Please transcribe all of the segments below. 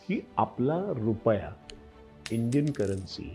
की आपला रुपया, इंडियन करन्सी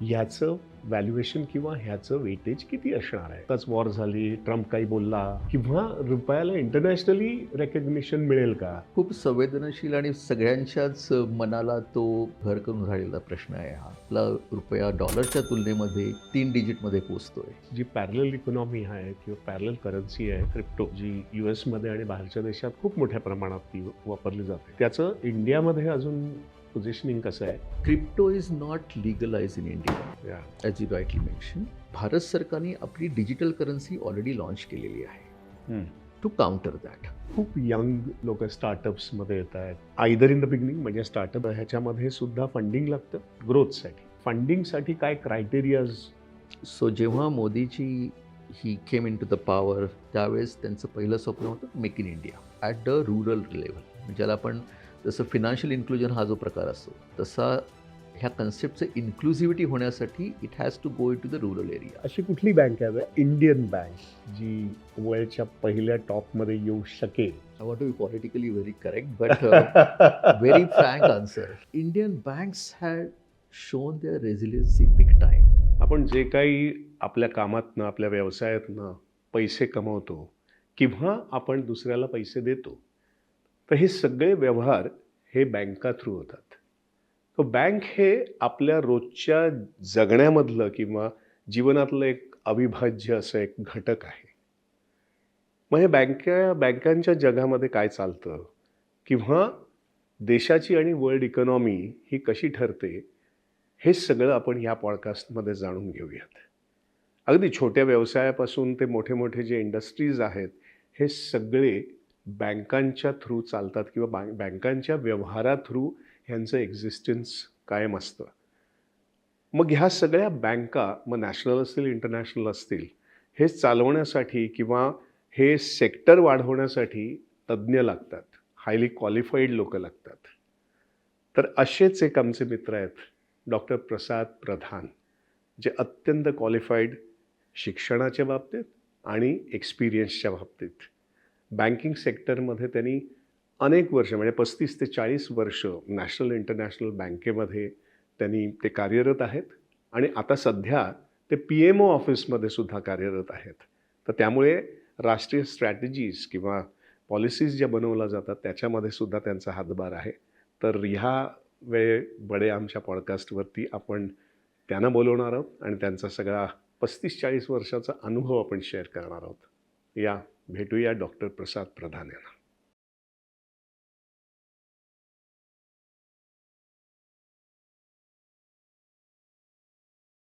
ह्याचं व्हॅल्युएशन किंवा ह्याचं वेटेज किती असणार आहे? आताच वॉर झाली, ट्रम्प काही बोलला किंवा रुपयाला इंटरनॅशनली रेकग्निशन मिळेल का? खूप संवेदनशील आणि सगळ्यांच्याच मनाला तो घर करून राहिलेला प्रश्न आहे हा. आपला रुपया डॉलरच्या तुलनेमध्ये 3 डिजिटमध्ये पोहोचतोय. जी पॅरलल इकॉनॉमी आहे किंवा पॅरलल करन्सी आहे क्रिप्टो, जी US मध्ये आणि बाहेरच्या देशात खूप मोठ्या प्रमाणात ती वापरली जाते, त्याचं इंडियामध्ये अजून पोझिशनिंग कसं आहे? Crypto is not legalise in India या as you rightly mention. Bharat सरकारने आपली डिजिटल करन्सी ऑलरेडी लॉन्च केलेली आहे टू काउंटर दॅट. खूप यंग लोक स्टार्टअप्समध्ये येत आहेत. आयदर इन द बिगिनिंग म्हणजे स्टार्टअप ह्याच्यामध्ये सुद्धा फंडिंग लागतं ग्रोथसाठी. फंडिंगसाठी काय क्रायटेरियाज? सो जेव्हा मोदीची ही केम इन टू द पॉवर त्यावेळेस त्यांचं पहिलं स्वप्न होतं make in India at the rural level. ज्याला आपण जसं फिनान्शियल इन्क्लुजन हा जो प्रकार असतो तसा ह्या कन्सेप्टचं इन्क्लुझिव्हिटी होण्यासाठी it has to go into the rural area. अशी कुठली बँक आहे इंडियन बँक जी वर्ल्डच्या पहिल्या टॉपमध्ये येऊ शकेल? I want to be politically very correct but very frank answer. Indian banks had shown their resiliency big time. आपण जे काही आपल्या कामातनं, आपल्या व्यवसायातनं पैसे कमवतो किंवा आपण दुसऱ्याला पैसे देतो, तर हे सगळे व्यवहार हे बँका थ्रू होतात. तो बँक हे आपल्या रोजच्या जगण्यामधलं किंवा जीवनातलं एक अविभाज्य असं एक घटक आहे. मग हे बँकांच्या जगामध्ये काय चालतं किंवा देशाची आणि वर्ल्ड इकॉनॉमी ही कशी ठरते, हे सगळं आपण या पॉडकास्टमध्ये जाणून घेऊयात. अगदी छोट्या व्यवसायापासून ते मोठे मोठे जे इंडस्ट्रीज आहेत, हे सगळे बँकांच्या थ्रू चालतात किंवा बँकांच्या व्यवहारा थ्रू ह्यांचं एक्झिस्टन्स कायम असतं. मग ह्या सगळ्या बँका, मग नॅशनल असतील, इंटरनॅशनल असतील, हे चालवण्यासाठी किंवा हे सेक्टर वाढवण्यासाठी तज्ज्ञ लागतात, हायली क्वालिफाईड लोक लागतात. तर असेच एक आमचे मित्र आहेत, डॉक्टर प्रसाद प्रधान, जे अत्यंत क्वालिफाईड शिक्षणाच्या बाबतीत आणि एक्सपिरियन्सच्या बाबतीत. बँकिंग सेक्टरमध्ये त्यांनी अनेक वर्ष म्हणजे 35 ते 40 वर्ष नॅशनल इंटरनॅशनल बँकेमध्ये त्यांनी ते कार्यरत आहेत आणि आता सध्या ते PMO ऑफिसमध्ये सुद्धा कार्यरत आहेत. तर त्यामुळे राष्ट्रीय स्ट्रॅटेजीज किंवा पॉलिसीज ज्या बनवल्या जातात त्याच्यामध्ये सुद्धा त्यांचा हातभार आहे. तर ह्या बडे आमच्या पॉडकास्टवरती आपण त्यांना बोलवणार आहोत आणि त्यांचा सगळा 35-40 वर्षाचा अनुभव आपण शेअर करणार आहोत. या भेटूया डॉक्टर प्रसाद प्रधान यांना.